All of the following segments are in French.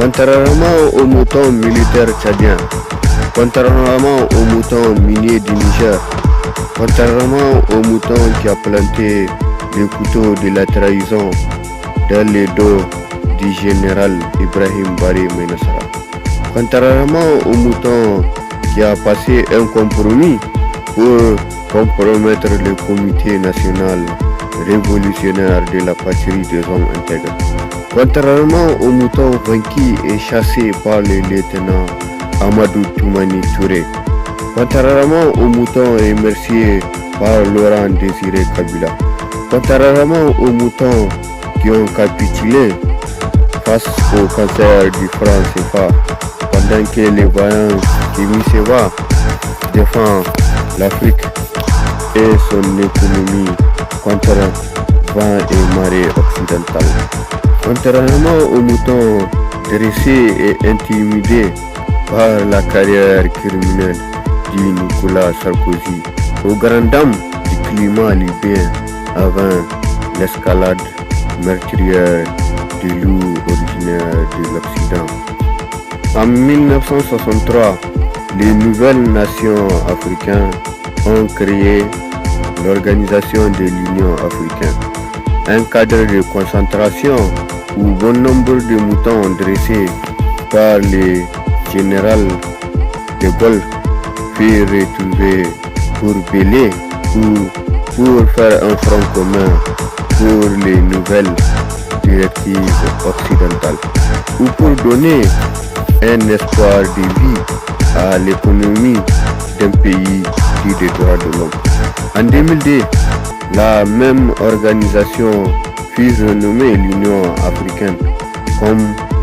Contrairement aux moutons militaires tchadiens, contrairement aux moutons miniers du Niger, contrairement aux moutons qui a planté le couteau de la trahison dans le dos du général Ibrahim Baré Menassara, contrairement aux moutons qui a passé un compromis pour compromettre le comité national révolutionnaire de la patrie des hommes intègres, contrairement aux moutons vaincus et chassés par le lieutenant Amadou Toumani Touré, contrairement aux moutons remerciés par Laurent Désiré Kabila, contrairement aux moutons qui ont capitulé face au cancer du franc CFA, pendant que les voyants Kémy Séba défend l'Afrique et son économie contre vent et marée occidentale. Contrairement aux moutons dressés et intimidés par la carrière criminelle du Nicolas Sarkozy, aux grandes dames du climat libyen avant l'escalade meurtrière du loup originaire de l'Occident. En 1963, les nouvelles nations africaines ont créé l'Organisation de l'Union africaine, un cadre de concentration où bon nombre de moutons dressés par le général de Gaulle furent retrouvés pour bêler ou pour faire un front commun pour les nouvelles directives occidentales ou pour donner un espoir de vie à l'économie d'un pays dit des droits de l'homme. En 2002, la même organisation fut renommée l'Union africaine comme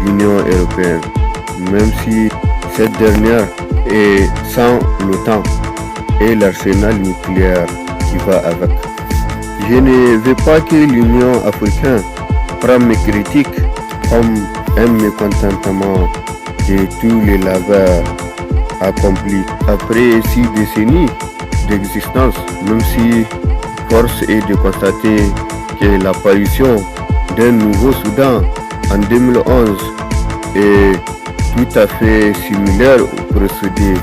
l'Union européenne, même si cette dernière est sans l'OTAN et l'arsenal nucléaire qui va avec. Je ne veux pas que l'Union africaine prenne mes critiques comme un mécontentement de tous les labeurs accomplis après 6 décennies d'existence, même si force est de constater que l'apparition d'un nouveau Soudan en 2011 est tout à fait similaire au procédé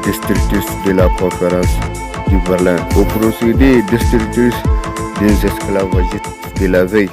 destructeur de la conférence du Berlin, au procédé destructeur des esclavagistes de la veille.